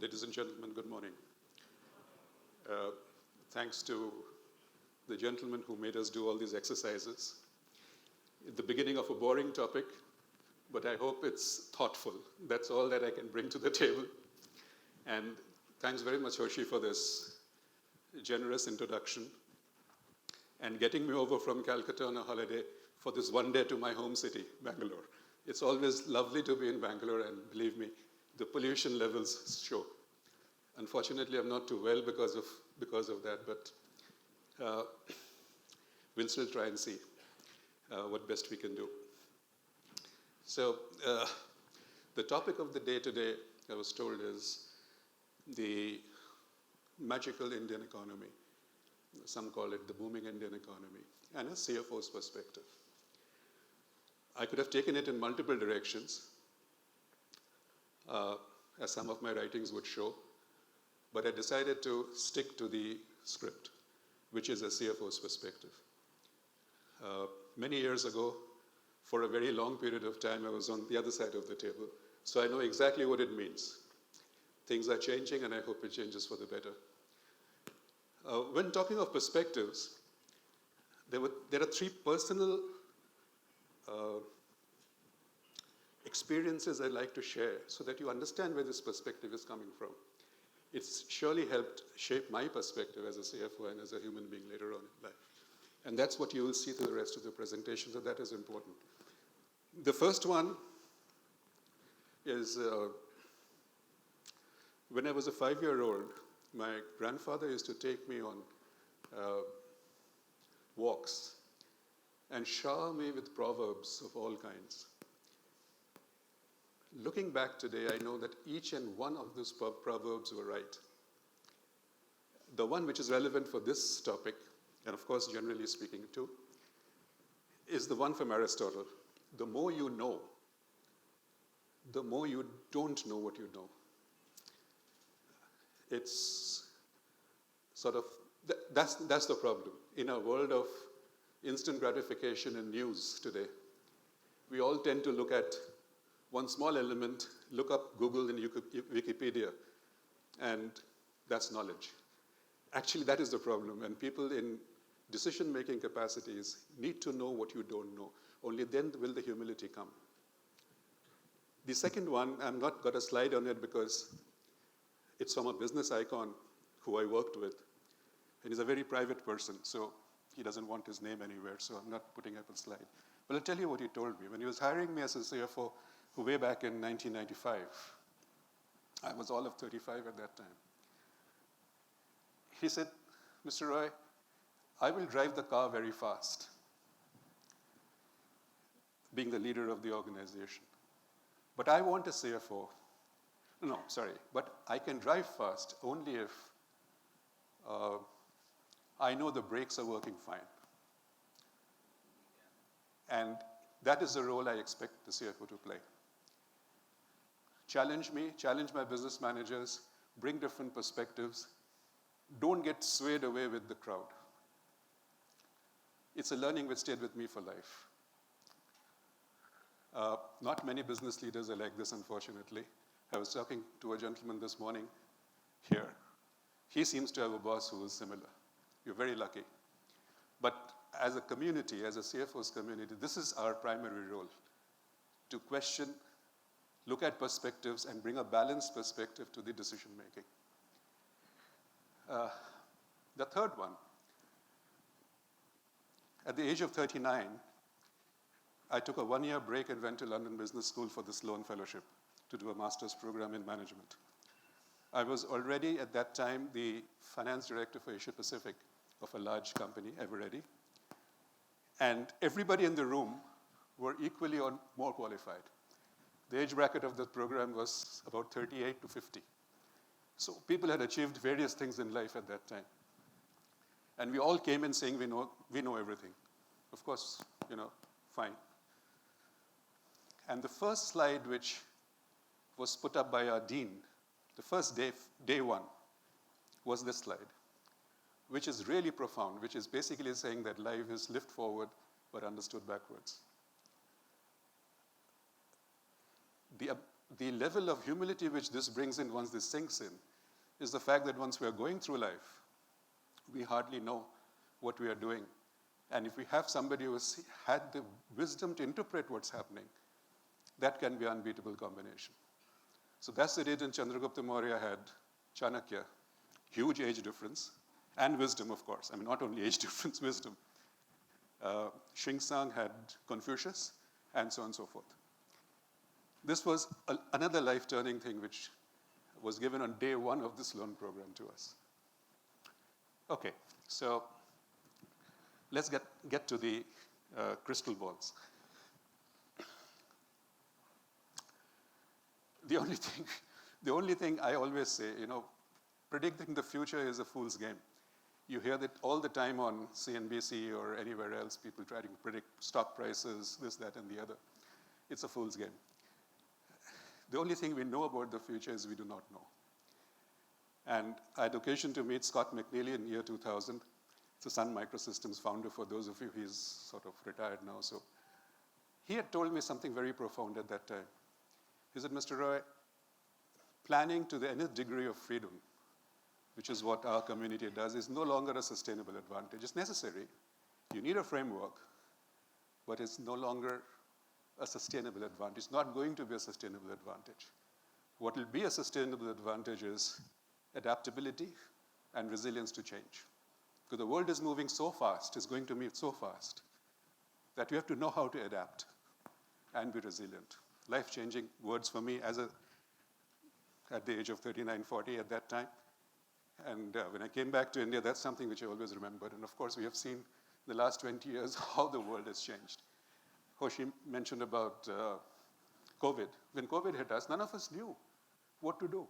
Ladies and gentlemen, good morning. Thanks to the gentleman who made us do all these exercises. At the beginning of a boring topic, but I hope it's thoughtful. That's all that I can bring to the table. And thanks very much, Hoshi, for this generous introduction and getting me over from Calcutta on a holiday for this one day to my home city, Bangalore. It's always lovely to be in Bangalore, and believe me, the pollution levels show. Unfortunately, I'm not too well because of that, but we'll still try and see what best we can do. So the topic of the day today, I was told, is the magical Indian economy. Some call it the booming Indian economy, and a CFO's perspective. I could have taken it in multiple directions, as some of my writings would show, but I decided to stick to the script, which is a CFO's perspective. Many years ago, for a very long period of time, I was on the other side of the table, so I know exactly what it means. Things are changing, and I hope it changes for the better. When talking of perspectives, there are three personal experiences I'd like to share so that you understand where this perspective is coming from. It's surely helped shape my perspective as a CFO and as a human being later on in life. And that's what you will see through the rest of the presentation, so that is important. The first one is when I was a 5-year-old, my grandfather used to take me on walks and shower me with proverbs of all kinds. Looking back today, I know that each and one of those proverbs were right. The one which is relevant for this topic, and of course generally speaking too, is the one from Aristotle. The more you know, the more you don't know what you know. It's sort of, that's the problem. In a world of instant gratification and news today, we all tend to look at one small element, look up Google and Wikipedia, and that's knowledge. Actually, that is the problem, and people in decision-making capacities need to know what you don't know. Only then will the humility come. The second one, I've not got a slide on it because it's from a business icon who I worked with, and he's a very private person, so he doesn't want his name anywhere, so I'm not putting up a slide. But I'll tell you what he told me. When he was hiring me as a CFO way back in 1995, I was all of 35 at that time. He said, Mr. Roy, I will drive the car very fast, being the leader of the organization. But I want a CFO. No, sorry, but I can drive fast only if I know the brakes are working fine. And that is the role I expect the CFO to play. Challenge me, challenge my business managers, bring different perspectives. Don't get swayed away with the crowd. It's a learning which stayed with me for life. Not many business leaders are like this, unfortunately. I was talking to a gentleman this morning here. He seems to have a boss who is similar. You're very lucky. But as a community, as a CFO's community, this is our primary role, to question, look at perspectives, and bring a balanced perspective to the decision making. The third one, at the age of 39, I took a 1-year break and went to London Business School for the Sloan Fellowship to do a master's program in management. I was already at that time the finance director for Asia Pacific of a large company, Eveready. And everybody in the room were equally or more qualified. The age bracket of the program was about 38 to 50. So people had achieved various things in life at that time. And we all came in saying we know everything. Of course, fine. And the first slide which was put up by our dean, the first day one, was this slide, which is really profound, which is basically saying that life is lived forward but understood backwards. the level of humility which this brings in once this sinks in is the fact that once we are going through life, we hardly know what we are doing. And if we have somebody who has had the wisdom to interpret what's happening, that can be an unbeatable combination. So that's the reason Chandragupta Maurya had Chanakya, huge age difference, and wisdom, of course. I mean, not only age difference, wisdom. Xingtsang had Confucius, and so on and so forth. This was another life-turning thing which was given on day one of this loan program to us. Okay, so let's get to the crystal balls. The only thing I always say, predicting the future is a fool's game. You hear that all the time on CNBC or anywhere else, people trying to predict stock prices, this, that, and the other. It's a fool's game. The only thing we know about the future is we do not know. And I had occasion to meet Scott McNealy in year 2000. It's the Sun Microsystems founder. For those of you, he's sort of retired now. So he had told me something very profound at that time. He said, Mr. Roy, planning to the nth degree of freedom, which is what our community does, is no longer a sustainable advantage. It's necessary. You need a framework, but it's no longer a sustainable advantage. It's not going to be a sustainable advantage. What will be a sustainable advantage is adaptability and resilience to change. Because the world is moving so fast, it's going to move so fast, that you have to know how to adapt and be resilient. Life-changing words for me at the age of 39, 40 at that time. And when I came back to India, that's something which I always remembered. And of course, we have seen in the last 20 years how the world has changed. Hoshi mentioned about COVID. When COVID hit us, none of us knew what to do.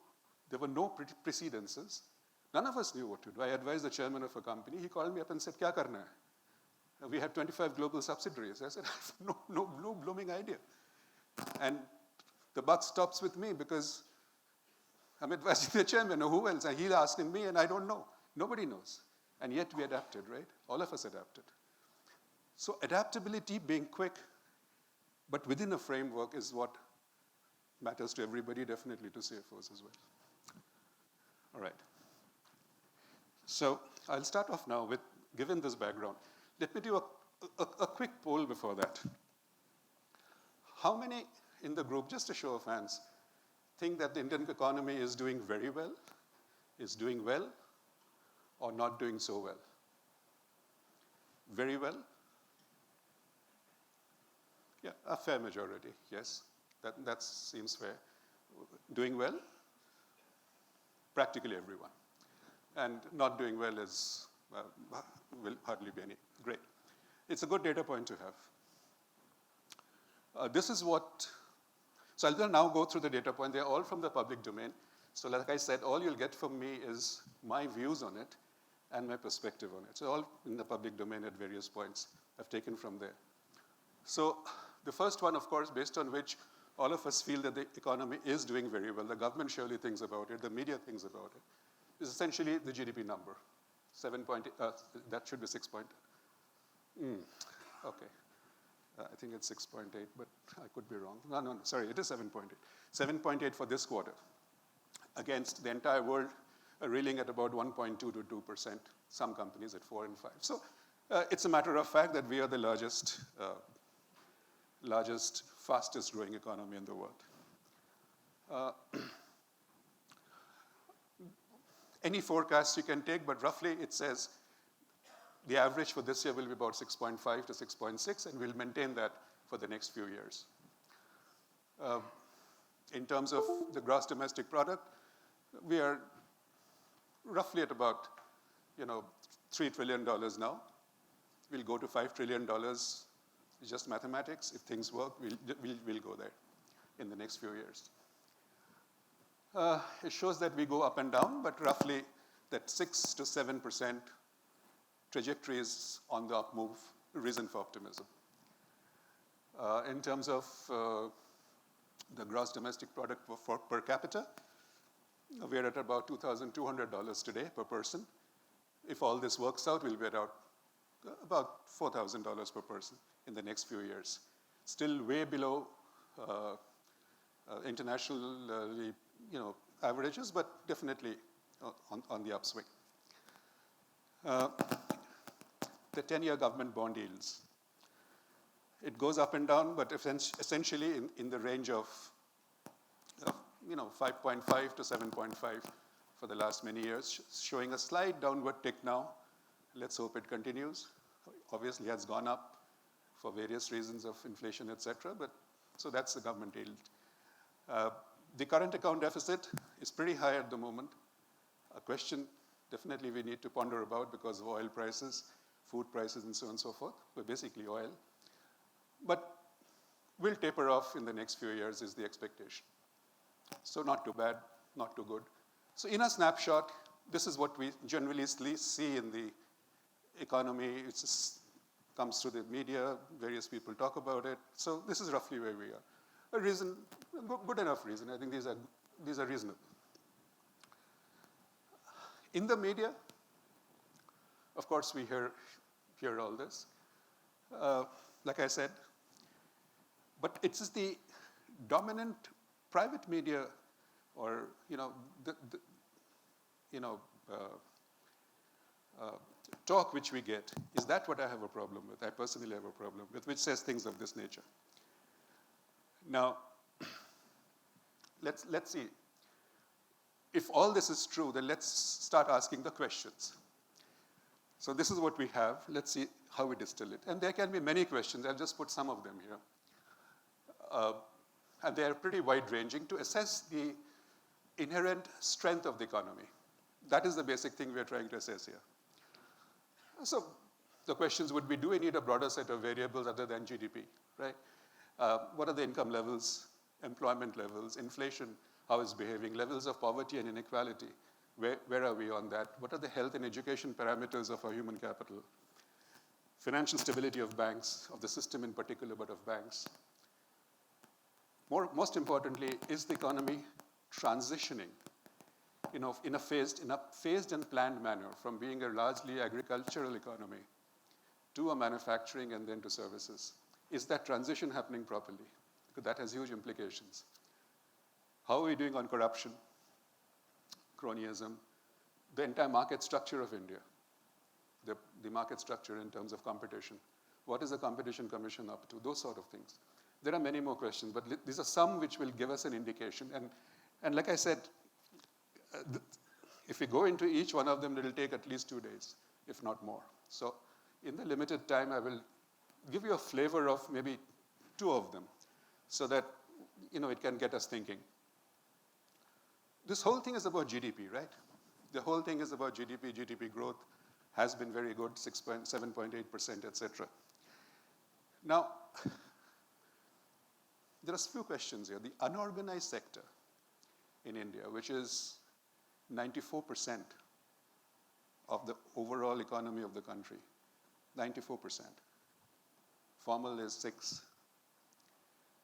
There were no precedences. None of us knew what to do. I advised the chairman of a company. He called me up and said, "Kya karna hai?" We had 25 global subsidiaries. I said, I have no blooming idea. And the buck stops with me because I'm advising the chairman, or who else? And he's asking me, and I don't know. Nobody knows. And yet we adapted, right? All of us adapted. So adaptability, being quick, but within a framework is what matters to everybody, definitely to CFOs as well. All right. So I'll start off now with, given this background, let me do a quick poll before that. How many in the group, just a show of hands, think that the Indian economy is doing very well, is doing well, or not doing so well? Very well? Yeah, a fair majority, yes. That seems fair. Doing well? Practically everyone. And not doing well will hardly be any. Great. It's a good data point to have. This is what, so I'll now go through the data point. They're all from the public domain. So like I said, all you'll get from me is my views on it and my perspective on it. So all in the public domain at various points I've taken from there. So the first one, of course, based on which all of us feel that the economy is doing very well. The government surely thinks about it. The media thinks about it. Is essentially the GDP number. 7.8, that should be 6. Okay. I think it's 6.8, but I could be wrong. No, sorry, it is 7.8. 7.8 for this quarter, against the entire world reeling at about 1.2 to 2%, some companies at 4 and 5. So it's a matter of fact that we are the largest, fastest growing economy in the world. Any forecast you can take, but roughly it says the average for this year will be about 6.5 to 6.6, and we'll maintain that for the next few years. In terms of the gross domestic product, we are roughly at about, $3 trillion now. We'll go to $5 trillion. It's just mathematics. If things work, we'll go there in the next few years. It shows that we go up and down, but roughly that 6 to 7% trajectory is on the up move, reason for optimism. In terms of the gross domestic product per capita, we're at about $2,200 today per person. If all this works out, we'll be at about $4,000 per person in the next few years. Still way below internationally, averages, but definitely on the upswing. The 10-year government bond yields. It goes up and down, but essentially in the range of 5.5 to 7.5 for the last many years, showing a slight downward tick now. Let's hope it continues. Obviously, it has gone up for various reasons of inflation, etc. But so that's the government yield. The current account deficit is pretty high at the moment. A question definitely we need to ponder about because of oil prices, food prices, and so on and so forth, but basically oil. But will taper off in the next few years is the expectation. So not too bad, not too good. So in a snapshot, this is what we generally see in the economy. It comes through the media, various people talk about it. So this is roughly where we are. A reason, good enough reason. I think these are reasonable. In the media, of course, we hear all this. Like I said, but it's the dominant private media, or talk which we get. Is that what I have a problem with? I personally have a problem with, which says things of this nature. Now, let's see. If all this is true, then let's start asking the questions. So this is what we have. Let's see how we distill it. And there can be many questions. I'll just put some of them here. And they are pretty wide-ranging to assess the inherent strength of the economy. That is the basic thing we are trying to assess here. So the questions would be, do we need a broader set of variables other than GDP, right? What are the income levels, employment levels, inflation, how it's behaving, levels of poverty and inequality, where are we on that? What are the health and education parameters of our human capital? Financial stability of banks, of the system in particular, but of banks. Most importantly, is the economy transitioning in a phased and planned manner from being a largely agricultural economy to a manufacturing and then to services? Is that transition happening properly? Because that has huge implications. How are we doing on corruption, cronyism, the entire market structure of India, the market structure in terms of competition? What is the Competition Commission up to? Those sort of things. There are many more questions, but these are some which will give us an indication. And like I said, if we go into each one of them, it will take at least 2 days, if not more. So in the limited time, I will give you a flavor of maybe 2 of them so that it can get us thinking. This whole thing is about GDP, right? The whole thing is about GDP. GDP growth has been very good, 7.8%, etc. Now, there are a few questions here. The unorganized sector in India, which is 94% of the overall economy of the country, 94%. Formal is 6.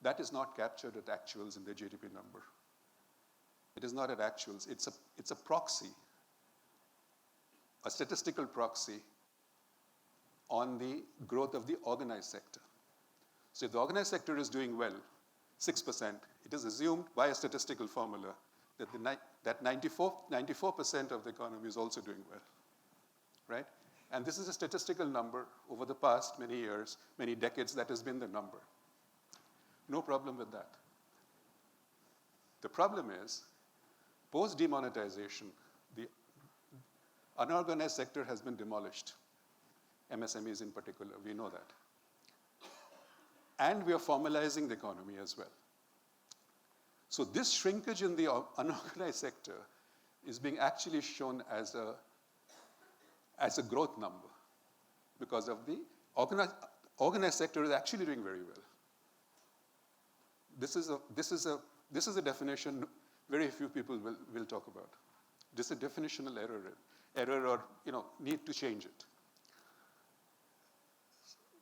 That is not captured at actuals in the GDP number. It is not at actuals. It's a proxy, a statistical proxy on the growth of the organized sector. So if the organized sector is doing well, 6%, it is assumed by a statistical formula that 94% of the economy is also doing well, right? And this is a statistical number over the past many years, many decades, that has been the number. No problem with that. The problem is, post-demonetization, the unorganized sector has been demolished. MSMEs in particular, we know that. And we are formalizing the economy as well. So this shrinkage in the unorganized sector is being actually shown as a growth number because of the organized sector is actually doing very well. This is a definition very few people will talk about. This is a definitional error or need to change it.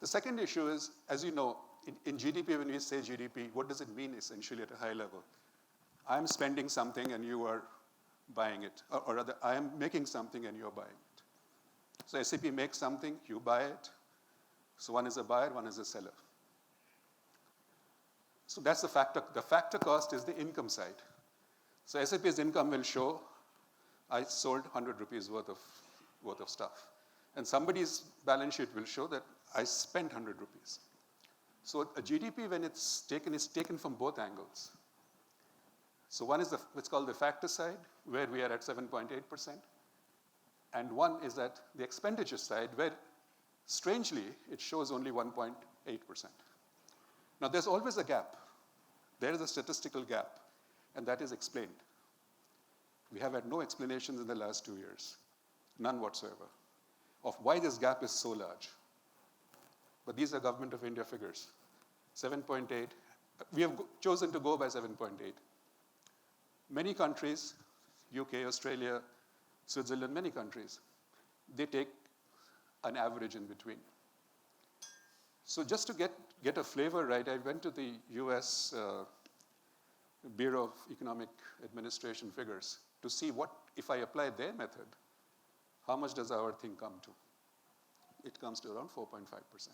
The second issue is, as you know, in GDP, when we say GDP, what does it mean essentially at a high level? I am spending something and you are buying it. Or rather, I am making something and you are buying it. So SAP makes something, you buy it. So one is a buyer, one is a seller. So that's the factor. The factor cost is the income side. So SAP's income will show I sold 100 rupees worth of stuff. And somebody's balance sheet will show that I spent 100 rupees. So a GDP, when it's taken, is taken from both angles. So one is what's called the factor side, where we are at 7.8%. And one is at the expenditure side, where strangely, it shows only 1.8%. Now there's always a gap. There is a statistical gap, and that is explained. We have had no explanations in the last 2 years, none whatsoever, of why this gap is so large. But these are Government of India figures. 7.8. We have chosen to go by 7.8. Many countries, UK, Australia, Switzerland, many countries, they take an average in between. So just to get a flavor right, I went to the US Bureau of Economic Administration figures to see what, if I apply their method, how much does our thing come to? It comes to around 4.5%.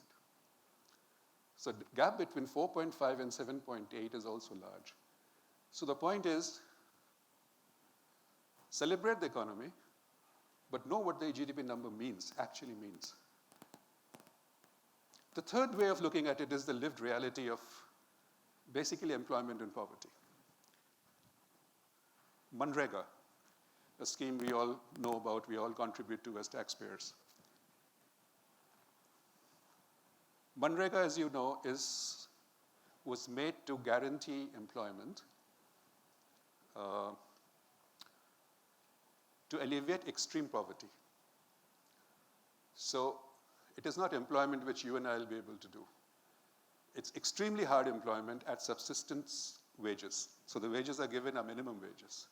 So the gap between 4.5 and 7.8 is also large. So the point is, celebrate the economy, but know what the GDP number means, actually means. The third way of looking at it is the lived reality of basically employment and poverty. Manrega, a scheme we all know about, we all contribute to as taxpayers. Manrega, as you know, was made to guarantee employment, to alleviate extreme poverty. So it is not employment which you and I will be able to do. It's extremely hard employment at subsistence wages. So the wages are given are minimum wages.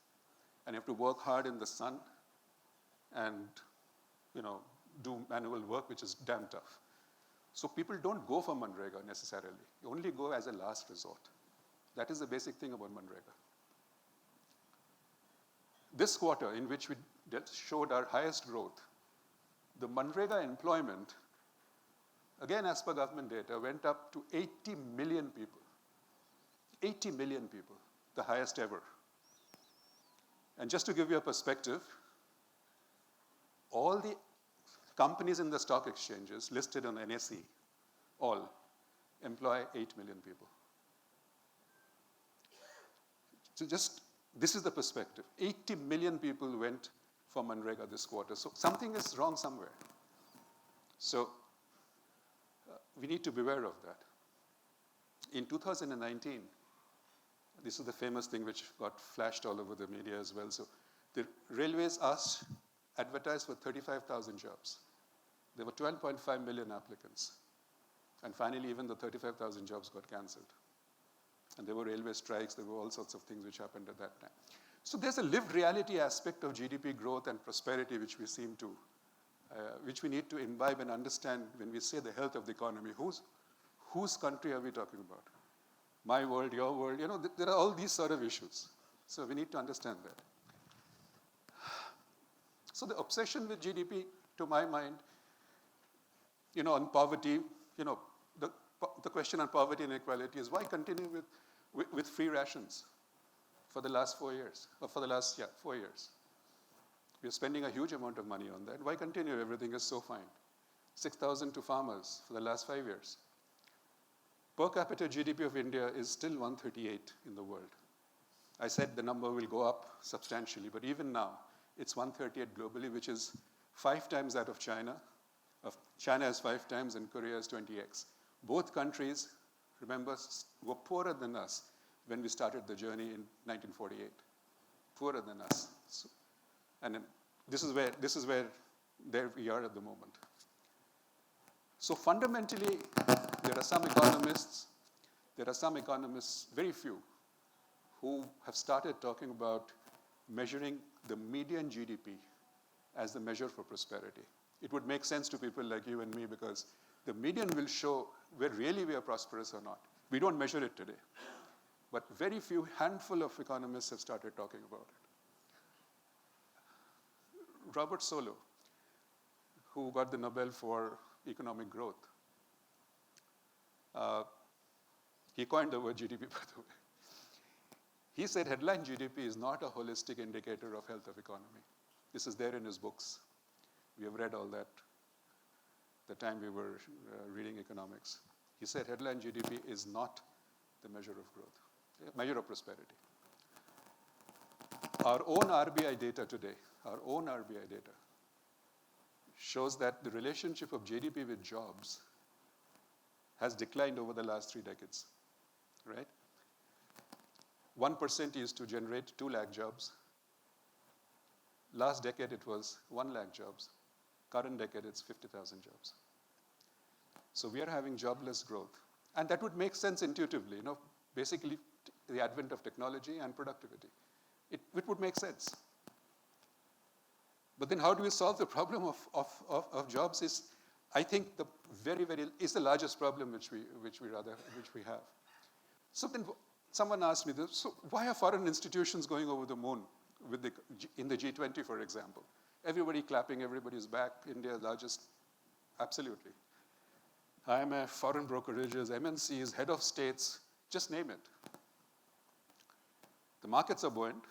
And you have to work hard in the sun and do manual work, which is damn tough. So people don't go for Manrega necessarily. You only go as a last resort. That is the basic thing about Manrega. This quarter, in which we showed our highest growth, the Manrega employment, again as per government data, went up to 80 million people. 80 million people, the highest ever. And just to give you a perspective, all the companies in the stock exchanges listed on NSE, all employ 8 million people. So this is the perspective. 80 million people went for Manrega this quarter. So something is wrong somewhere. So we need to beware of that. In 2019, this is the famous thing which got flashed all over the media as well. So the railways advertised for 35,000 jobs. There were 12.5 million applicants. And finally, even the 35,000 jobs got cancelled. And there were railway strikes, there were all sorts of things which happened at that time. So there's a lived reality aspect of GDP growth and prosperity which we seem to, which we need to imbibe and understand when we say the health of the economy. Whose country are we talking about? My world, your world, there are all these sort of issues. So we need to understand that. So the obsession with GDP, to my mind, on poverty, the question on poverty and inequality is why continue with free rations for the last 4 years, or for the last 4 years. We're spending a huge amount of money on that. Why continue? Everything is so fine. 6,000 to farmers for the last 5 years. Per capita GDP of India is still 138 in the world. I said the number will go up substantially, but even now, it's 138 globally, which is 5 times that of China. China has 5 times and Korea has 20x. Both countries, remember, were poorer than us when we started the journey in 1948. Poorer than us. So, and this is where there we are at the moment. So fundamentally, there are some economists, very few, who have started talking about measuring the median GDP as the measure for prosperity. It would make sense to people like you and me because the median will show where really we are prosperous or not. We don't measure it today. But very few, handful of economists have started talking about it. Robert Solow, who got the Nobel for economic growth, He coined the word GDP, by the way. He said headline GDP is not a holistic indicator of health of economy. This is there in his books. We have read all that the time we were reading economics. He said headline GDP is not the measure of growth, measure of prosperity. Our own RBI data today, shows that the relationship of GDP with jobs has declined over the last 3 decades, right? 1% used to generate 2 lakh jobs. Last decade it was 1 lakh jobs. Current decade it's 50,000 jobs. So we are having jobless growth. And that would make sense intuitively, basically the advent of technology and productivity. It would make sense. But then how do we solve the problem of jobs is, I think, the is the largest problem which we have. So then someone asked me this, so why are foreign institutions going over the moon in the G20, for example? Everybody clapping, everybody's back, India's largest, absolutely. IMF, foreign brokerages, MNCs, head of states, just name it. The markets are buoyant.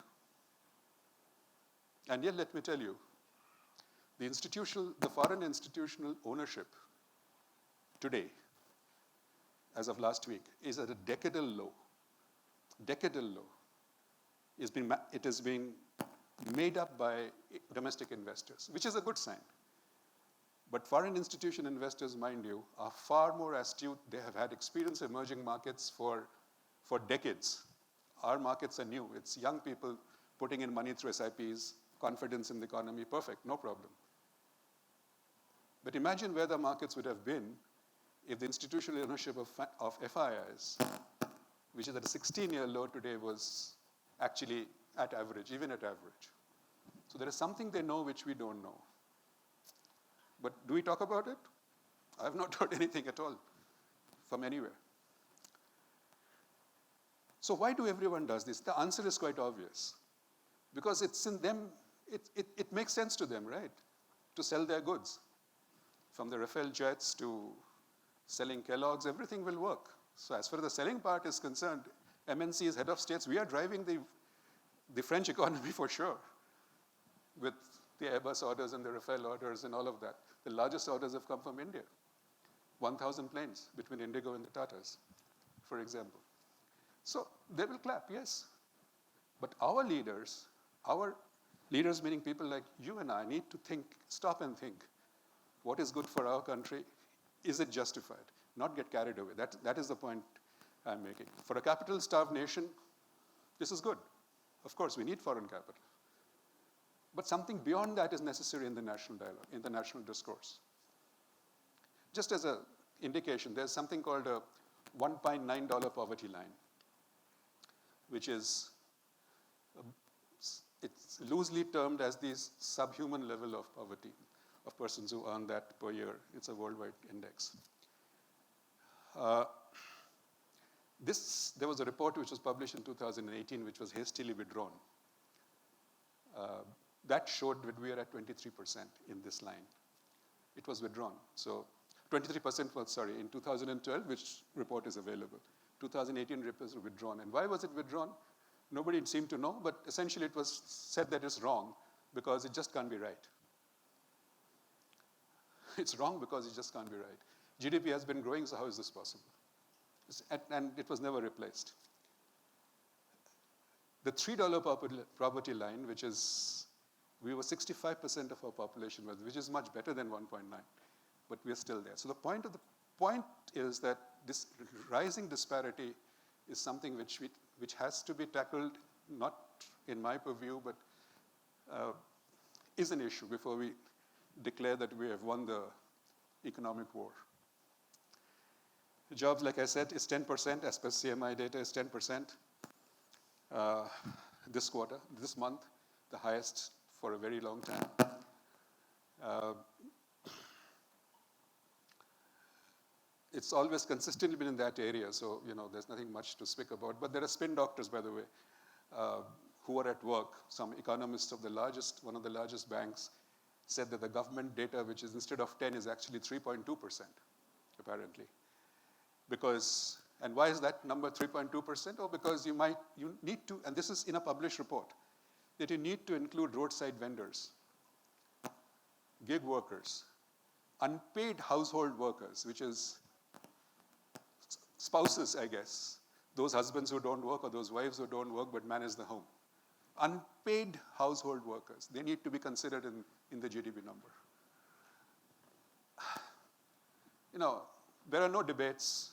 And yet, let me tell you, the foreign institutional ownership today, as of last week, is at a decadal low. Decadal low. It has been made up by domestic investors, which is a good sign. But foreign institution investors, mind you, are far more astute. They have had experience in emerging markets for decades. Our markets are new. It's young people putting in money through SIPs, confidence in the economy, perfect, no problem. But imagine where the markets would have been if the institutional ownership of FIIs, which is at a 16-year low today, was actually at average, even at average. So there is something they know which we don't know. But do we talk about it? I have not heard anything at all from anywhere. So why do everyone does this? The answer is quite obvious. Because it's in them, it makes sense to them, right? To sell their goods. From the Rafale jets to selling Kellogg's, everything will work. So as far as the selling part is concerned, MNCs, head of states, we are driving the French economy for sure, with the Airbus orders and the Rafale orders and all of that. The largest orders have come from India. 1,000 planes between Indigo and the Tatas, for example. So they will clap, yes. But our leaders meaning people like you and I, need to stop and think, what is good for our country? Is it justified? Not get carried away. That is the point I'm making. For a capital-starved nation, this is good. Of course, we need foreign capital. But something beyond that is necessary in the national dialogue, in the national discourse. Just as an indication, there's something called a $1.9 poverty line, which is, it's loosely termed as the subhuman level of poverty of persons who earn that per year. It's a worldwide index. There was a report which was published in 2018, which was hastily withdrawn. That showed that we are at 23% in this line. It was withdrawn. So 23% was, in 2012, which report is available. 2018 report was withdrawn. And why was it withdrawn? Nobody seemed to know, but essentially it was said that it's wrong because it just can't be right. It's wrong because it just can't be right. GDP has been growing, so how is this possible? And it was never replaced. The $3 poverty line, which is, we were 65% of our population, which is much better than 1.9, but we're still there. So the point is that this rising disparity is something which has to be tackled, not in my purview, but is an issue before we declare that we have won the economic war. Jobs, like I said, is 10%, as per CMI data, is 10%. This quarter, this month, the highest for a very long time. It's always consistently been in that area, so there's nothing much to speak about. But there are spin doctors, by the way, who are at work. Some economists of one of the largest banks, said that the government data, which is instead of 10, is actually 3.2%, apparently. Because And why is that number 3.2%? Oh, because you need to, and this is in a published report, that you need to include roadside vendors, gig workers, unpaid household workers, which is spouses, I guess, those husbands who don't work or those wives who don't work but manage the home. Unpaid household workers, they need to be considered in the GDP number. You know, there are no debates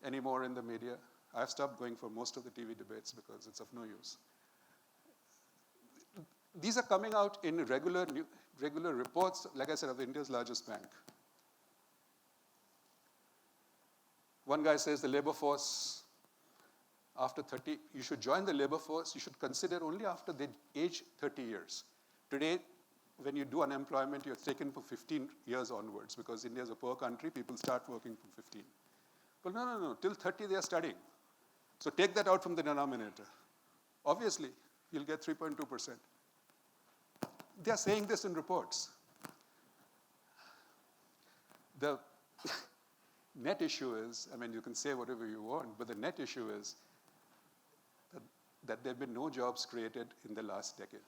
anymore in the media. I've stopped going for most of the TV debates because it's of no use. These are coming out in regular reports, like I said, of India's largest bank. One guy says the labor force, after 30, you should join the labor force, you should consider only after they age 30 years. Today, when you do unemployment, you're taken for 15 years onwards, because India is a poor country, people start working from 15. But no, till 30 they are studying. So take that out from the denominator. Obviously, you'll get 3.2%. They are saying this in reports. The net issue is, I mean, you can say whatever you want, but the net issue is that there have been no jobs created in the last decade.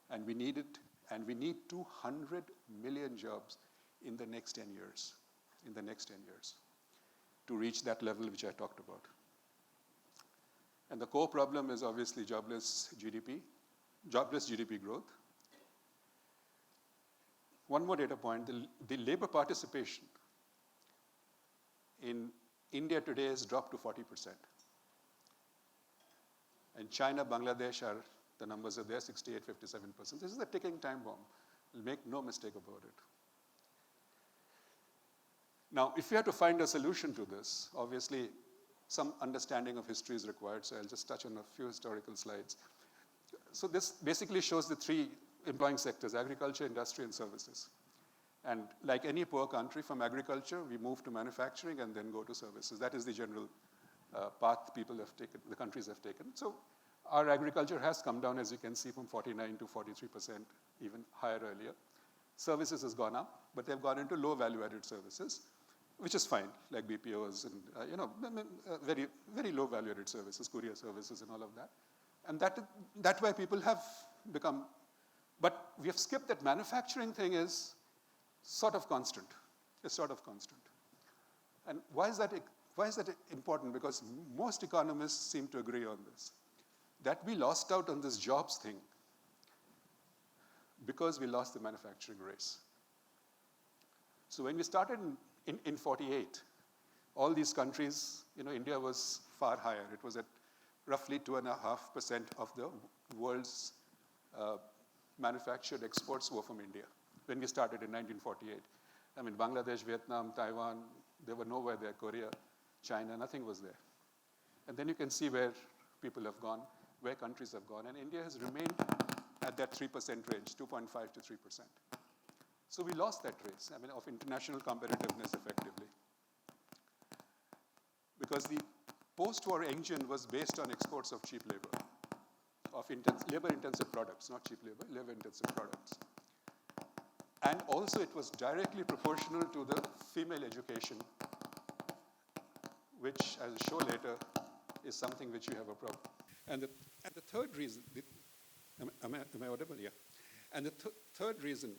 And we need it, and we need 200 million jobs in the next 10 years, to reach that level which I talked about. And the core problem is obviously jobless GDP growth. One more data point, the labor participation in India today has dropped to 40%. And China, Bangladesh the numbers are there, 68, 57%. This is a ticking time bomb. Make no mistake about it. Now, if we have to find a solution to this, obviously some understanding of history is required, so I'll just touch on a few historical slides. So this basically shows the three employing sectors: agriculture, industry, and services. And like any poor country, from agriculture, we move to manufacturing and then go to services. That is the general path the countries have taken. So our agriculture has come down, as you can see, from 49 to 43%, even higher earlier. Services has gone up, but they've gone into low value-added services, which is fine, like BPOs and very, very low value-added services, courier services and all of that. And that's why people have become, but we have skipped that manufacturing thing is sort of constant. It's sort of constant. And why is that important? Because most economists seem to agree on this, that we lost out on this jobs thing because we lost the manufacturing race. So when we started in 48, all these countries, India was far higher. It was at roughly 2.5% of the world's manufactured exports were from India when we started in 1948. I mean, Bangladesh, Vietnam, Taiwan, they were nowhere there. Korea, China, nothing was there. And then you can see where people have gone, where countries have gone. And India has remained at that 3% range, 2.5 to 3%. So we lost that race, of international competitiveness effectively. Because the post-war engine was based on exports of cheap labor, of labor-intensive products, not cheap labor, labor-intensive products. And also it was directly proportional to the female education, which, as I'll show later, is something which you have a problem. And the third reason, am I audible? Yeah. And the third reason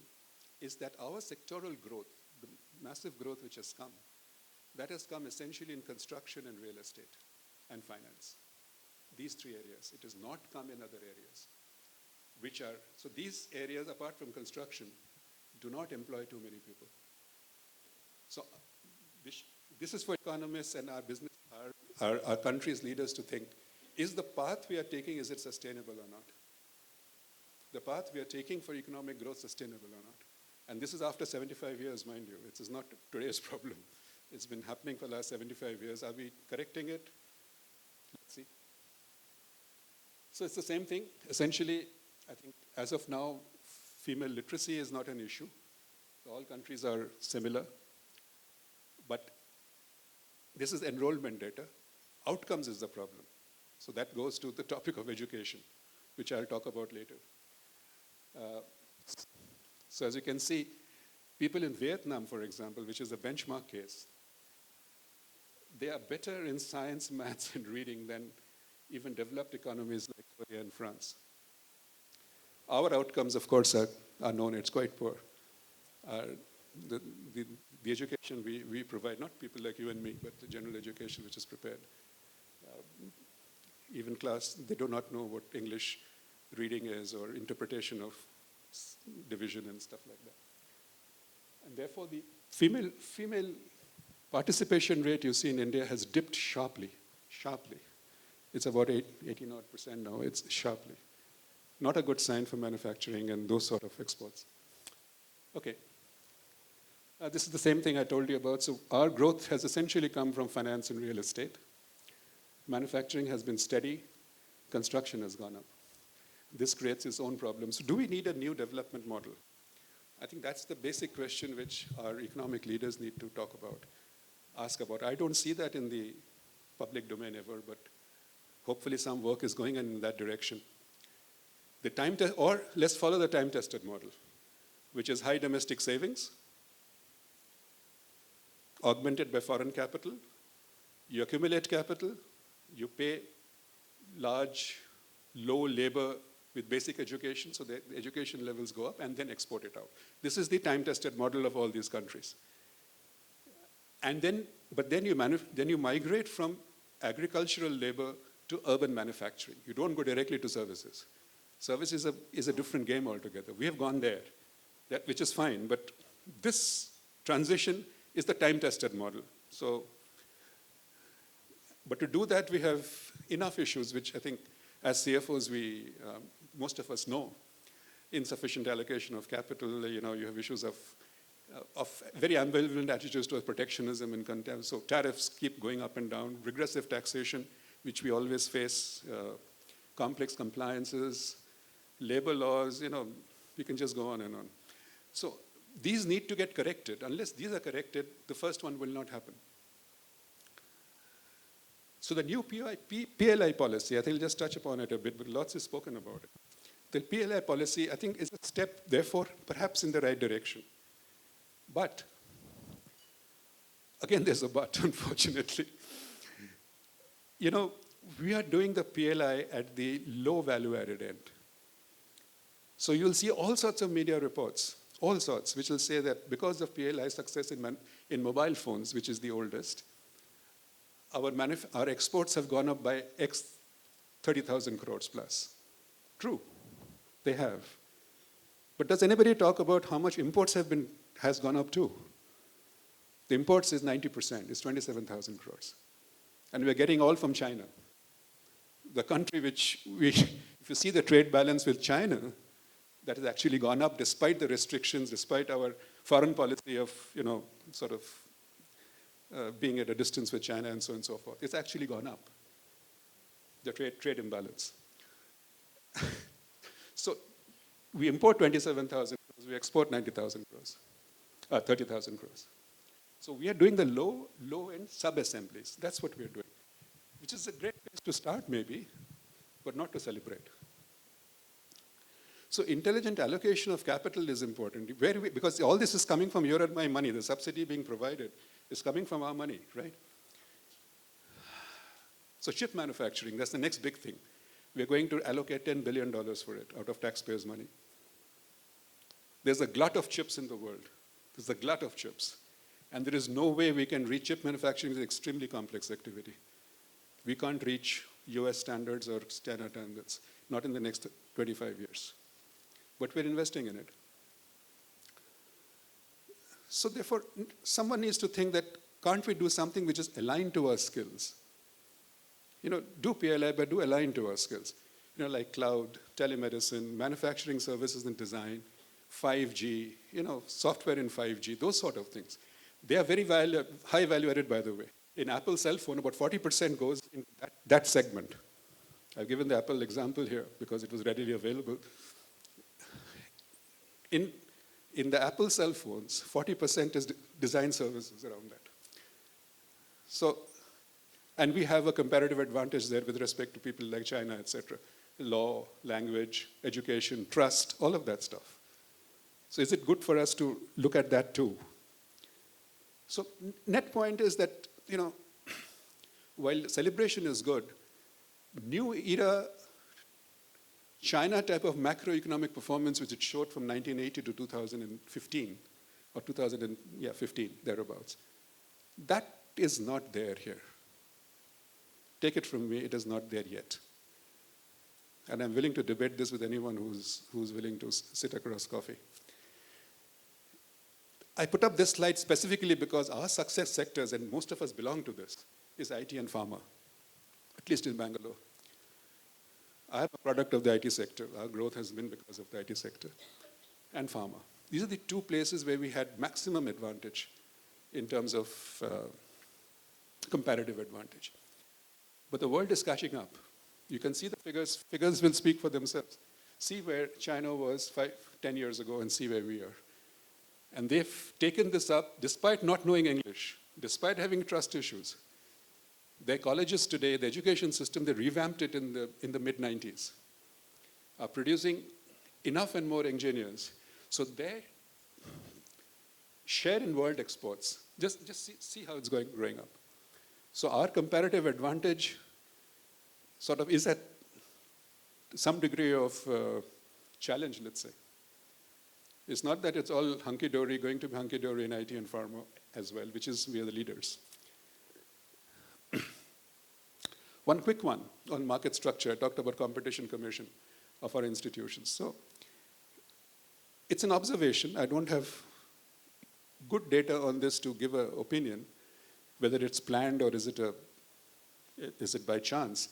is that our sectoral growth, the massive growth which has come, that has come essentially in construction and real estate and finance. These three areas. It has not come in other areas, so these areas, apart from construction, do not employ too many people. So this is for economists and our business, our country's leaders to think, is the path we are taking, is it sustainable or not? The path we are taking for economic growth sustainable or not? And this is after 75 years, mind you. It is not today's problem. It's been happening for the last 75 years. Are we correcting it? Let's see. So it's the same thing. Essentially, I think as of now, female literacy is not an issue. All countries are similar. But this is enrollment data. Outcomes is the problem. So that goes to the topic of education, which I'll talk about later. So as you can see, people in Vietnam, for example, which is a benchmark case, they are better in science, maths, and reading than even developed economies like Korea and France. Our outcomes, of course, are known. It's quite poor. The, the, the education we provide, not people like you and me, but the general education which is prepared. Even class, they do not know what English reading is or interpretation of division and stuff like that. And therefore, the female participation rate you see in India has dipped sharply. It's about 80% now, it's sharply. Not a good sign for manufacturing and those sort of exports. Okay. This is the same thing I told you about. So our growth has essentially come from finance and real estate. Manufacturing has been steady. Construction has gone up. This creates its own problems. Do we need a new development model? I think that's the basic question which our economic leaders need to talk about, ask about. I don't see that in the public domain ever, but hopefully some work is going in that direction. Or let's follow the time-tested model, which is high domestic savings, augmented by foreign capital. You accumulate capital, you pay large, low labor with basic education, so the education levels go up, and then export it out. This is the time-tested model of all these countries. And but then you migrate from agricultural labor to urban manufacturing. You don't go directly to services. Service is a different game altogether. We have gone there, which is fine, but this transition is the time-tested model. So, but to do that, we have enough issues, which I think as CFOs, most of us know. Insufficient allocation of capital, you have issues of very ambivalent attitudes towards protectionism and contempt. So tariffs keep going up and down, regressive taxation, which we always face, complex compliances, labor laws, we can just go on and on. So these need to get corrected. Unless these are corrected, the first one will not happen. So the new PLI policy, I think I'll just touch upon it a bit, but lots is spoken about it. The PLI policy, I think, is a step, therefore, perhaps in the right direction. But, again, there's a but, unfortunately. We are doing the PLI at the low value-added end. So you'll see all sorts of media reports, all sorts, which will say that because of PLI success in mobile phones, which is the oldest, our exports have gone up by 30,000 crores plus. True, they have. But does anybody talk about how much imports has gone up too? The imports is 90%, it's 27,000 crores. And we're getting all from China. The country which if you see the trade balance with China, that has actually gone up despite the restrictions, despite our foreign policy of, being at a distance with China and so on and so forth. It's actually gone up, the trade imbalance. So we import 27,000 crores, we export 90,000 crores, 30,000 crores. So we are doing the low-end sub-assemblies. That's what we're doing, which is a great place to start maybe, but not to celebrate. So intelligent allocation of capital is important. Because all this is coming from your and my money. The subsidy being provided is coming from our money, right? So chip manufacturing, that's the next big thing. We're going to allocate $10 billion for it out of taxpayers' money. There's a glut of chips in the world. There's a glut of chips. And there is no way we can reach chip manufacturing. It's an extremely complex activity. We can't reach US standards or standard standards, not in the next 25 years. But we're investing in it. So therefore, someone needs to think that, can't we do something which is aligned to our skills? Do PLI, but do align to our skills. Like cloud, telemedicine, manufacturing services and design, 5G, software in 5G, those sort of things. They are very high value added, by the way. In Apple cell phone, about 40% goes in that segment. I've given the Apple example here because it was readily available. In the Apple cell phones, 40% is design services around that. So, and we have a comparative advantage there with respect to people like China, etc. Law, language, education, trust, all of that stuff. So is it good for us to look at that too? So net point is that, while celebration is good, new era China type of macroeconomic performance which it showed from 1980 to 2015, or 2015, thereabouts, that is not there here. Take it from me, it is not there yet. And I'm willing to debate this with anyone who's willing to sit across coffee. I put up this slide specifically because our success sectors, and most of us belong to this, is IT and pharma, at least in Bangalore. I am a product of the IT sector. Our growth has been because of the IT sector and pharma. These are the two places where we had maximum advantage in terms of comparative advantage. But the world is catching up. You can see the figures. Figures will speak for themselves. See where China was 10 years ago and see where we are. And they've taken this up despite not knowing English, despite having trust issues. Their colleges today, the education system, they revamped it in the mid-90s, are producing enough and more engineers. So their share in world exports, just see how it's growing up. So our comparative advantage sort of is at some degree of challenge, let's say. It's not that it's all hunky-dory, going to be hunky-dory in IT and pharma as well, which is we are the leaders. One quick one on market structure. I talked about competition commission of our institutions. So it's an observation. I don't have good data on this to give an opinion, whether it's planned or is it by chance.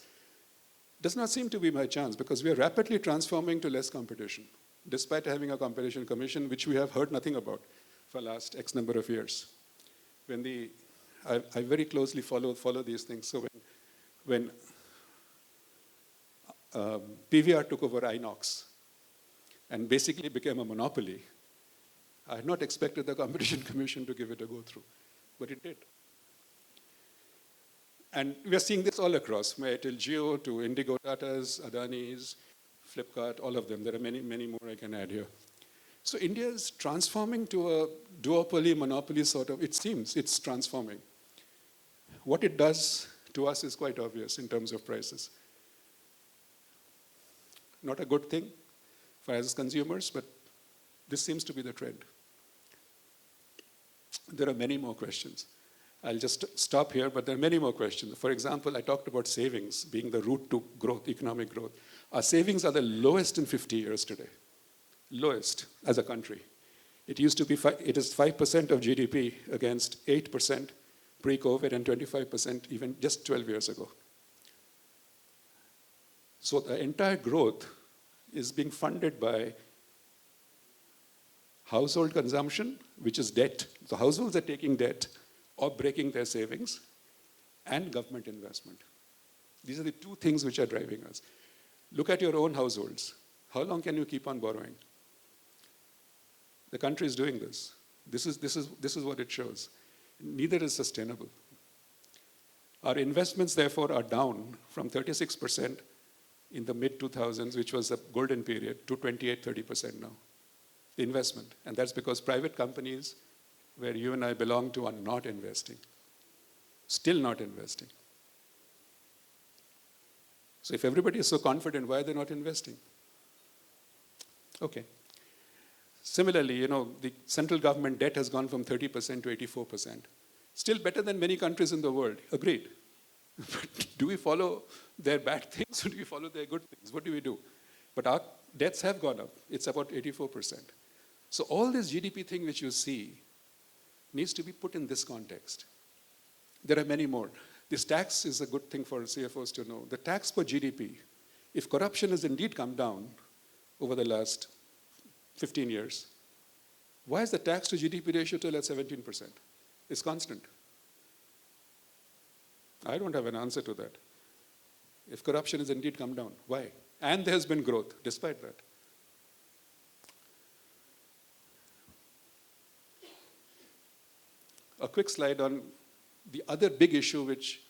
Does not seem to be by chance because we are rapidly transforming to less competition, despite having a competition commission, which we have heard nothing about for the last X number of years. I very closely follow these things. So when PVR took over Inox and basically became a monopoly, I had not expected the competition commission to give it a go through, but it did. And we are seeing this all across, from Airtel Jio to Indigo Tatas, Adani's, Flipkart, all of them. There are many, many more I can add here. So India is transforming to a duopoly, monopoly sort of, it seems it's transforming. What it does to us is quite obvious in terms of prices. Not a good thing for us as consumers, but this seems to be the trend. There are many more questions. I'll just stop here, but there are many more questions. For example, I talked about savings being the route to growth, economic growth. Our savings are the lowest in 50 years today. Lowest as a country. It used to be, it is 5% of GDP against 8% pre-COVID and 25% even just 12 years ago. So the entire growth is being funded by household consumption, which is debt. So households are taking debt or breaking their savings, and government investment. These are the two things which are driving us. Look at your own households. How long can you keep on borrowing? The country is doing this. This is what it shows. Neither is sustainable. Our investments, therefore, are down from 36% in the mid-2000s, which was a golden period, to 28-30% now. The investment. And that's because private companies, where you and I belong to, are not investing. Still not investing. So if everybody is so confident, why are they not investing? Okay. Similarly, the central government debt has gone from 30% to 84%. Still better than many countries in the world. Agreed. But do we follow their bad things or do we follow their good things? What do we do? But our debts have gone up. It's about 84%. So all this GDP thing which you see needs to be put in this context. There are many more. This tax is a good thing for CFOs to know. The tax per GDP, if corruption has indeed come down over the last 15 years, why is the tax to GDP ratio still at 17%? It's constant. I don't have an answer to that. If corruption has indeed come down, why? And there has been growth despite that. A quick slide on the other big issue which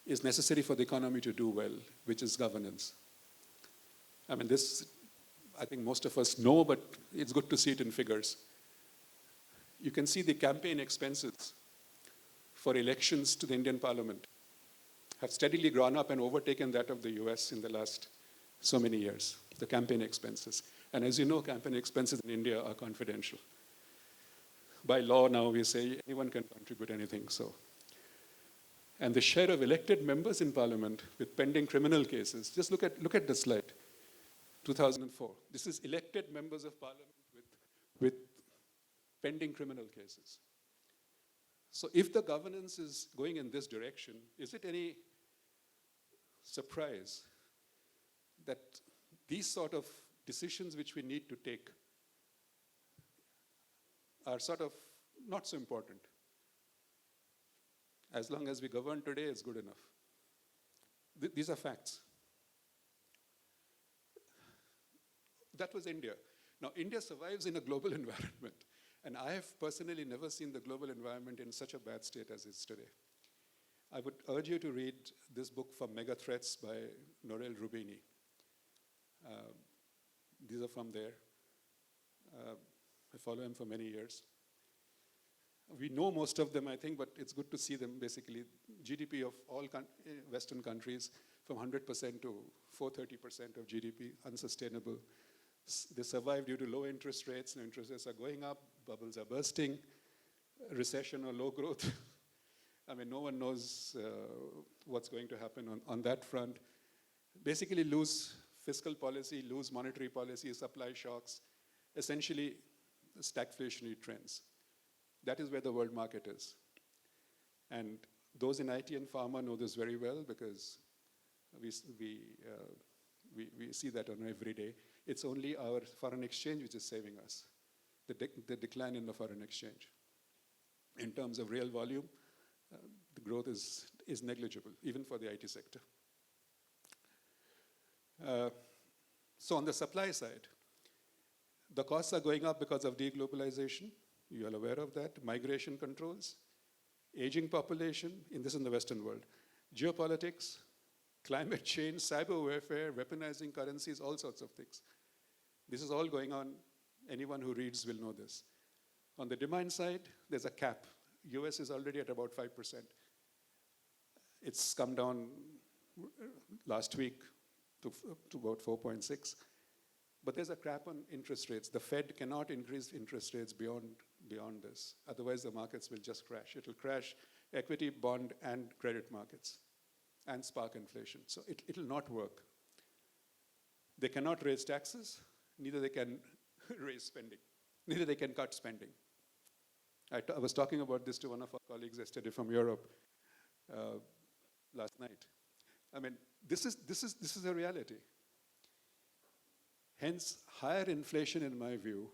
is necessary for the economy to do well, which is governance. I mean, this, I think most of us know, but it's good to see it in figures. You can see the campaign expenses for elections to the Indian Parliament. have steadily gone up and overtaken that of the US in the last so many years, the campaign expenses. And as you know, campaign expenses in India are confidential. By law now, we say anyone can contribute anything, so. And the share of elected members in parliament with pending criminal cases, just look at the slide, 2004. This is elected members of parliament with pending criminal cases. So if the governance is going in this direction, is it any surprise that these sort of decisions which we need to take are sort of not so important? As long as we govern today, it's good enough. These are facts. That was India. Now, India survives in a global environment. And I have personally never seen the global environment in such a bad state as it is today. I would urge you to read this book from Mega Threats by Nouriel Roubini. These are from there. I follow him for many years. We know most of them, I think, but it's good to see them. Basically, GDP of all Western countries from 100% to 430% of GDP, unsustainable. They survive due to low interest rates. And interest rates are going up, bubbles are bursting, recession or low growth. I mean, no one knows what's going to happen on that front. Basically, loose fiscal policy, loose monetary policy, supply shocks, essentially stagflationary trends. That is where the world market is. And those in IT and pharma know this very well because we see that on every day. It's only our foreign exchange which is saving us, the decline in the foreign exchange. In terms of real volume, the growth is negligible, even for the IT sector. So on the supply side, the costs are going up because of deglobalization. You are aware of that. Migration controls, aging population, in the Western world. Geopolitics, climate change, cyber warfare, weaponizing currencies, all sorts of things. This is all going on. Anyone who reads will know this. On the demand side, there's a cap. US is already at about 5%. It's come down last week to about 4.6. But there's a cap on interest rates. The Fed cannot increase interest rates beyond this. Otherwise, the markets will just crash. It'll crash equity, bond, and credit markets and spark inflation. So it'll not work. They cannot raise taxes. Neither they can raise spending. Neither they can cut spending. I was talking about this to one of our colleagues yesterday from Europe last night. I mean, this is a reality. Hence, higher inflation, in my view,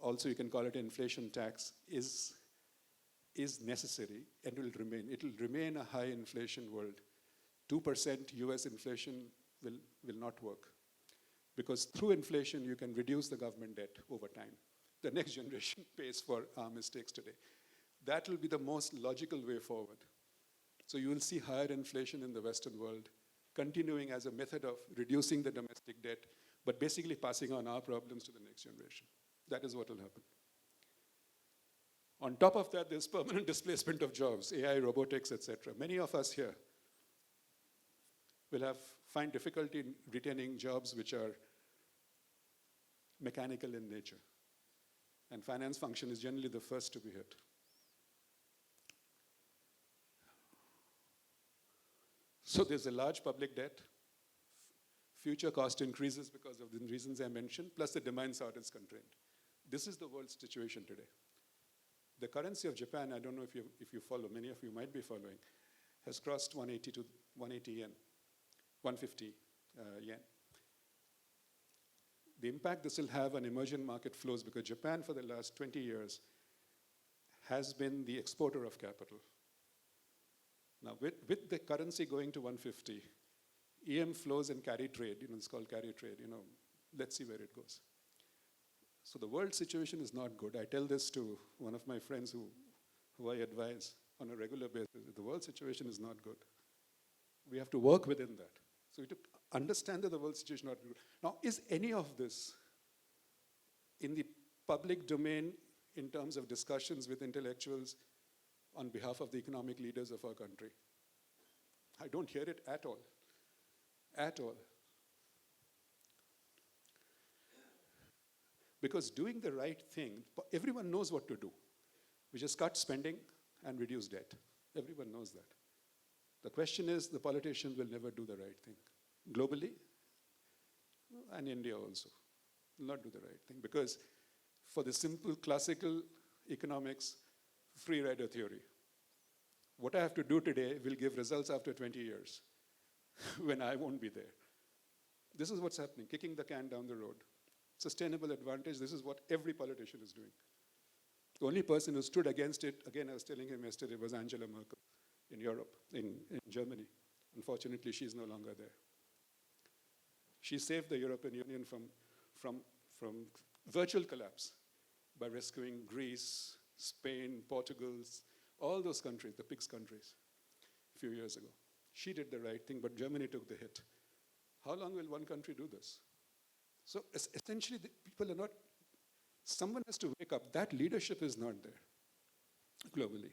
also you can call it inflation tax, is necessary and will remain. It will remain a high inflation world. 2% US inflation will not work. Because through inflation, you can reduce the government debt over time. The next generation pays for our mistakes today. That will be the most logical way forward. So you will see higher inflation in the Western world, continuing as a method of reducing the domestic debt, but basically passing on our problems to the next generation. That is what will happen. On top of that, there's permanent displacement of jobs, AI, robotics, etc. Many of us here will find difficulty in retaining jobs which are mechanical in nature. And finance function is generally the first to be hit. So there's a large public debt. Future cost increases because of the reasons I mentioned, plus the demand side is constrained. This is the world situation today. The currency of Japan, I don't know if you follow, many of you might be following, has crossed 180 to 180 yen, 150 yen. The impact this will have on emerging market flows, because Japan for the last 20 years has been the exporter of capital. Now with the currency going to 150, EM flows and carry trade, it's called carry trade, let's see where it goes. So the world situation is not good. I tell this to one of my friends who I advise on a regular basis. The world situation is not good. We have to work within that. So we have to understand that the world situation is not good. Now, is any of this in the public domain in terms of discussions with intellectuals on behalf of the economic leaders of our country? I don't hear it at all. At all. Because doing the right thing, everyone knows what to do. We just cut spending and reduce debt. Everyone knows that. The question is, the politicians will never do the right thing. Globally, and India also, will not do the right thing. Because for the simple classical economics, free rider theory, what I have to do today will give results after 20 years, when I won't be there. This is what's happening, kicking the can down the road. Sustainable advantage, this is what every politician is doing. The only person who stood against it, again, I was telling him yesterday, was Angela Merkel in Europe, in Germany. Unfortunately, she's no longer there. She saved the European Union from virtual collapse by rescuing Greece, Spain, Portugal, all those countries, the PIGS countries, a few years ago. She did the right thing, but Germany took the hit. How long will one country do this? So essentially, the people are not, someone has to wake up. That leadership is not there globally.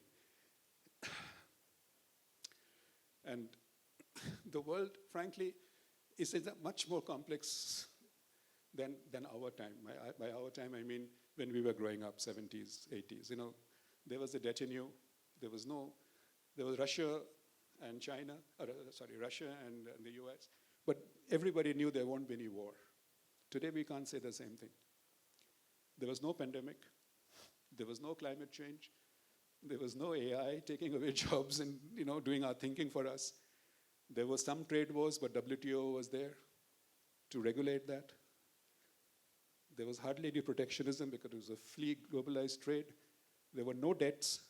And the world, frankly, is much more complex than our time. By our time, I mean when we were growing up, 70s, 80s. You know, there was a detenue. There was Russia and China, Russia and the US. But everybody knew there won't be any war. Today, we can't say the same thing. There was no pandemic. There was no climate change. There was no AI taking away jobs and doing our thinking for us. There was some trade wars, but WTO was there to regulate that. There was hardly any protectionism because it was a free globalized trade. There were no debts.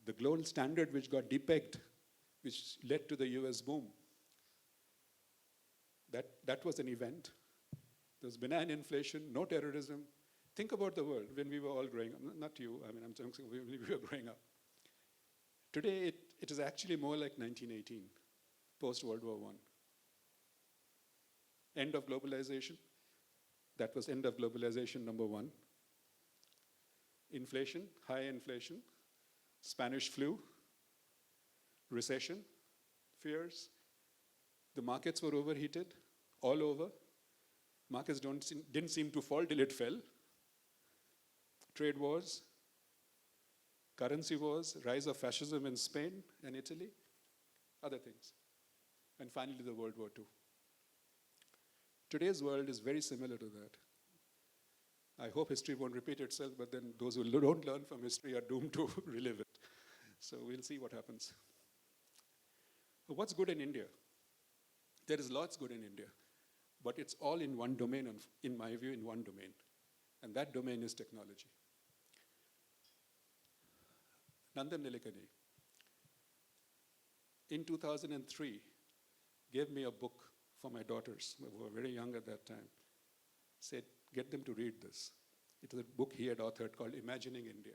The global standard which got depegged, which led to the US boom, that was an event. There was benign inflation, no terrorism. Think about the world when we were all growing up. Not you, I mean, I'm saying when we were growing up. Today, it is actually more like 1918, post-World War I. End of globalization. That was end of globalization number one. Inflation, high inflation. Spanish flu. Recession, fears. The markets were overheated all over. Markets didn't seem to fall till it fell. Trade wars, currency wars, rise of fascism in Spain and Italy, other things. And finally, the World War II. Today's world is very similar to that. I hope history won't repeat itself, but then those who don't learn from history are doomed to relive it. So we'll see what happens. What's good in India? There is lots good in India, but it's all in one domain, in my view, in one domain. And that domain is technology. Nandan Nilekani, in 2003, gave me a book for my daughters, who were very young at that time. Said, get them to read this. It was a book he had authored called Imagining India.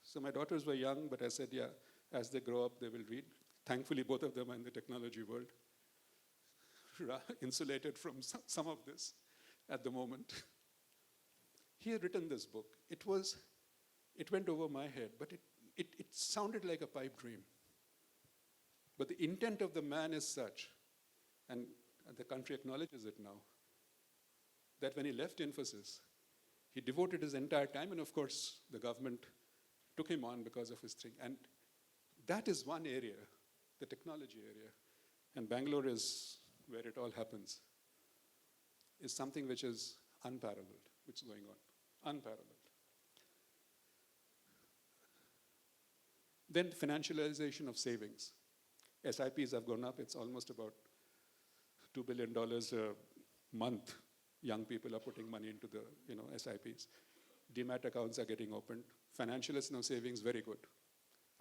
So my daughters were young, but I said, yeah, as they grow up, they will read. Thankfully, both of them are in the technology world, insulated from some of this at the moment. He had written this book. It went over my head, but it sounded like a pipe dream. But the intent of the man is such, and the country acknowledges it now, that when he left Infosys, he devoted his entire time, and of course, the government took him on because of his thing. And that is one area, the technology area, and Bangalore is where it all happens, is something which is unparalleled, which is going on, unparalleled. Then financialization of savings. SIPs have gone up. It's almost about $2 billion a month. Young people are putting money into the SIPs. Demat accounts are getting opened. Financial savings, very good,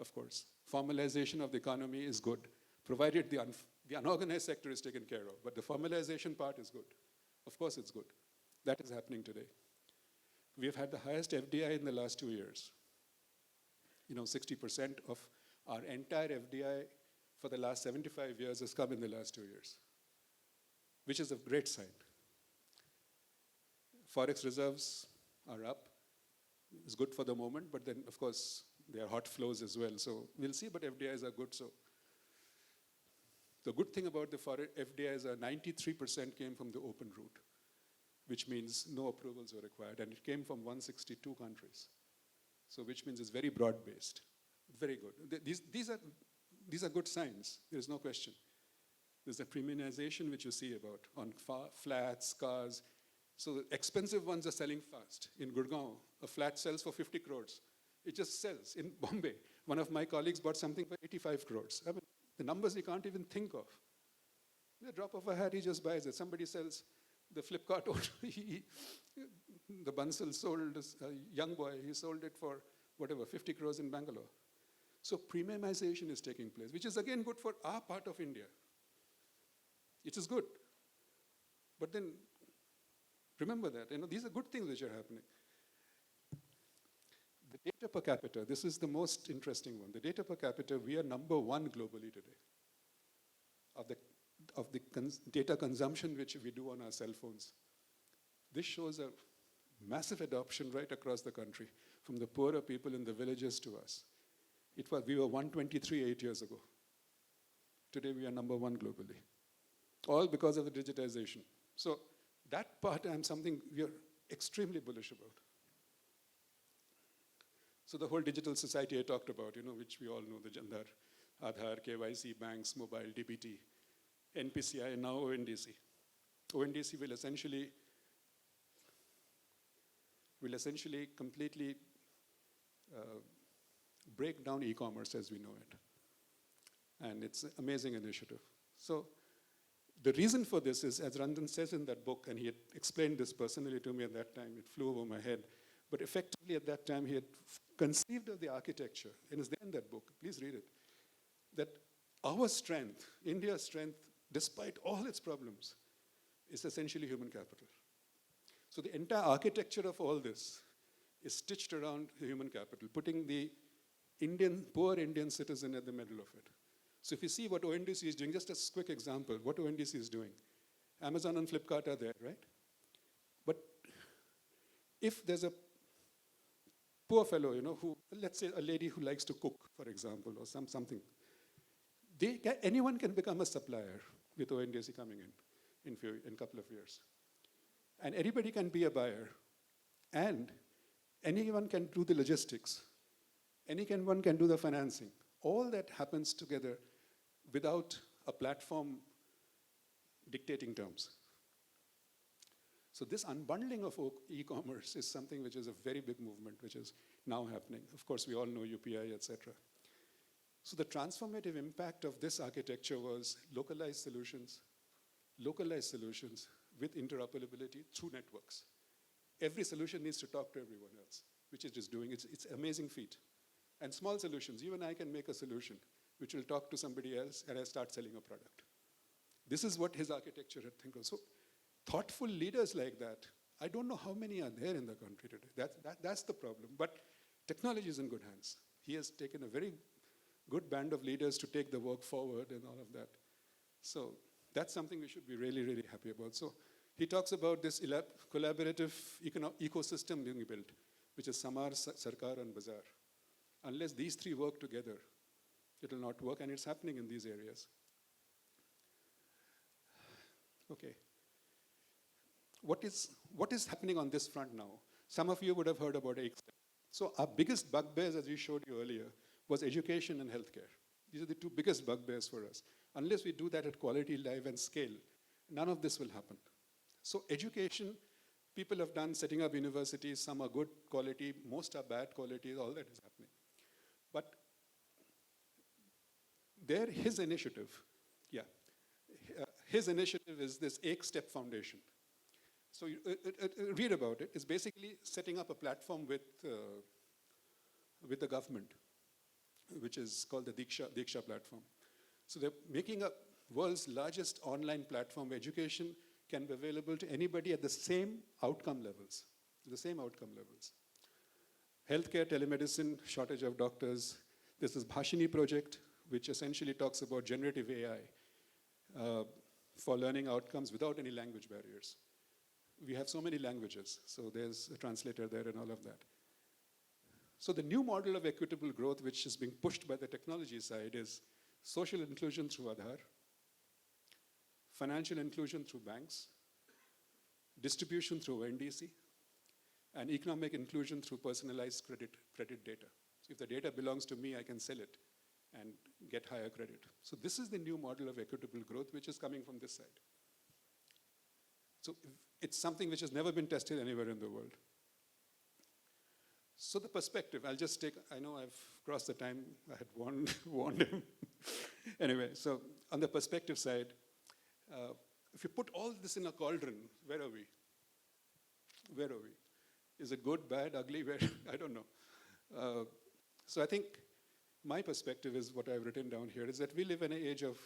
of course. Formalization of the economy is good, provided the unorganized sector is taken care of. But the formalization part is good. Of course it's good. That is happening today. We have had the highest FDI in the last 2 years. 60% of our entire FDI for the last 75 years has come in the last 2 years, which is a great sign. Forex reserves are up. It's good for the moment, but then, of course, They are hot flows as well. So we'll see, but FDIs are good. So the good thing about the foreign FDIs are 93% came from the open route, which means no approvals were required. And it came from 162 countries. So which means it's very broad-based. Very good. These are good signs. There's no question. There's a premiumization which you see about on flats, cars. So the expensive ones are selling fast. In Gurgaon, a flat sells for 50 crores. It just sells. In Bombay, one of my colleagues bought something for 85 crores. I mean, the numbers you can't even think of. The drop of a hat, he just buys it. Somebody sells the Flipkart order. The Bansal sold, a young boy, he sold it for whatever, 50 crores in Bangalore. So premiumization is taking place, which is again good for our part of India. It is good. But then, remember that, these are good things which are happening. The data per capita, this is the most interesting one. The data per capita, we are number one globally today of the data consumption which we do on our cell phones. This shows a massive adoption right across the country, from the poorer people in the villages to us. We were 123 8 years ago. Today we are number one globally. All because of the digitization. So that part something we are extremely bullish about. So the whole digital society I talked about, which we all know, the Jandar, Aadhaar, KYC, banks, mobile, DBT, NPCI, and now ONDC. ONDC will essentially completely break down e-commerce as we know it. And it's an amazing initiative. So the reason for this is, as Ranjan says in that book, and he had explained this personally to me at that time, it flew over my head, but effectively at that time he had conceived of the architecture, and it's there in that book, please read it, that our strength, India's strength, despite all its problems, is essentially human capital. So the entire architecture of all this is stitched around human capital, putting the poor Indian citizen at the middle of it. So if you see what ONDC is doing, just a quick example, what ONDC is doing. Amazon and Flipkart are there, right? But if there's a poor fellow, who, let's say a lady who likes to cook, for example, or something, anyone can become a supplier with ONDC coming in a couple of years. And anybody can be a buyer. And anyone can do the logistics. Anyone can do the financing. All that happens together without a platform dictating terms. So this unbundling of e-commerce is something which is a very big movement, which is now happening. Of course, we all know UPI, etc. So the transformative impact of this architecture was localized solutions with interoperability through networks. Every solution needs to talk to everyone else, which it is doing. It's an amazing feat. And small solutions, you and I can make a solution which will talk to somebody else and I start selling a product. This is what his architecture had think of. So thoughtful leaders like that, I don't know how many are there in the country today. That's the problem. But technology is in good hands. He has taken a very good band of leaders to take the work forward and all of that. So that's something we should be really, really happy about. So he talks about this collaborative ecosystem being built, which is Samar, Sarkar, and Bazaar. Unless these three work together, it will not work, and it's happening in these areas. Okay. What is happening on this front now? Some of you would have heard about AICS. So our biggest bugbears, as we showed you earlier, was education and healthcare. These are the two biggest bugbears for us. Unless we do that at quality, live, and scale, none of this will happen. So education, people have done setting up universities. Some are good quality, most are bad quality, all that is happening. But his initiative is this 8-step foundation. So read about it. It's basically setting up a platform with the government, which is called the Diksha platform. So they're making a world's largest online platform where education can be available to anybody at the same outcome levels. Healthcare, telemedicine, shortage of doctors. This is Bhashini project, which essentially talks about generative AI for learning outcomes without any language barriers. We have so many languages, so there's a translator there and all of that. So the new model of equitable growth, which is being pushed by the technology side, is social inclusion through Aadhaar, financial inclusion through banks, distribution through NDC, and economic inclusion through personalized credit data. So if the data belongs to me, I can sell it and get higher credit. So this is the new model of equitable growth, which is coming from this side. So it's something which has never been tested anywhere in the world. So the perspective, I'll just take, I know I've crossed the time, I had warned him. Anyway, so on the perspective side, if you put all this in a cauldron, where are we? Where are we? Is it good, bad, ugly? Where? I don't know. So I think my perspective is what I've written down here, is that we live in an age of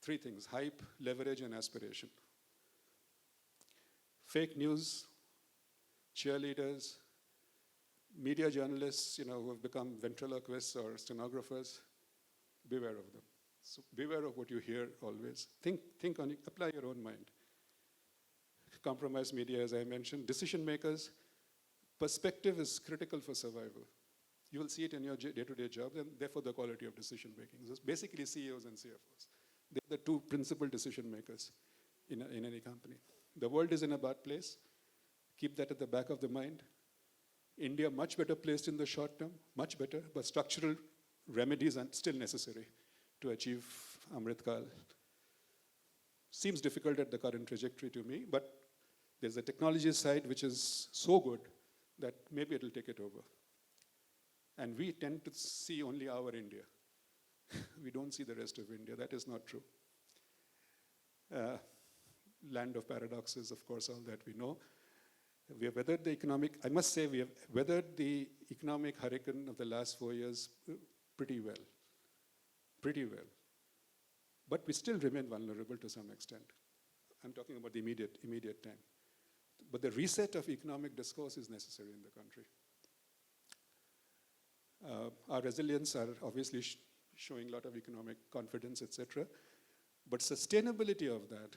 three things: hype, leverage, and aspiration. Fake news, cheerleaders, media journalists, who have become ventriloquists or stenographers, beware of them. So beware of what you hear always. Think on it, apply your own mind. Compromise media, as I mentioned. Decision makers, perspective is critical for survival. You will see it in your day-to-day job, and therefore the quality of decision making. So it's basically CEOs and CFOs. They're the two principal decision makers in any company. The world is in a bad place. Keep that at the back of the mind. India much better placed in the short term, much better, but structural remedies are still necessary to achieve Amrit Kal. Seems difficult at the current trajectory to me, but there's a technology side which is so good that maybe it'll take it over. And we tend to see only our India. We don't see the rest of India. That is not true. Land of paradoxes, of course, all that we know. We have weathered the economic, I must say, we have weathered the economic hurricane of the last 4 years pretty well. Pretty well. But we still remain vulnerable to some extent. I'm talking about the immediate time. But the reset of economic discourse is necessary in the country. Our resilience are obviously showing a lot of economic confidence, etc. But sustainability of that,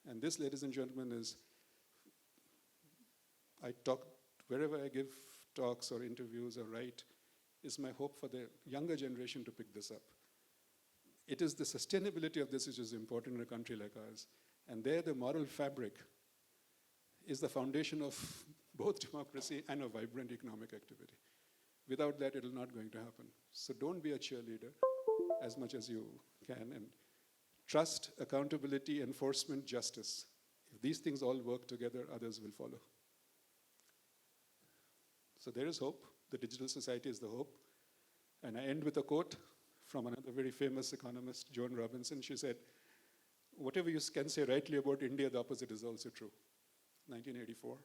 and this, ladies and gentlemen, is, I talk, wherever I give talks or interviews or write, is my hope for the younger generation to pick this up. It is the sustainability of this which is important in a country like ours. And there, the moral fabric is the foundation of both democracy and a vibrant economic activity. Without that, it is not going to happen. So don't be a cheerleader as much as you can, and trust, accountability, enforcement, justice. If these things all work together, others will follow. So there is hope. The digital society is the hope. And I end with a quote from another very famous economist, Joan Robinson. She said, whatever you can say rightly about India, the opposite is also true. 1984.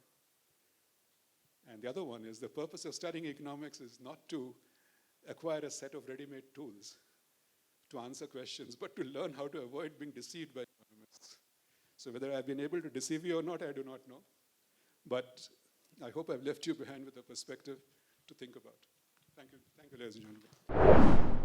And the other one is, the purpose of studying economics is not to acquire a set of ready-made tools to answer questions, but to learn how to avoid being deceived by economists. So whether I've been able to deceive you or not, I do not know. But I hope I've left you behind with a perspective to think about. Thank you, ladies and gentlemen.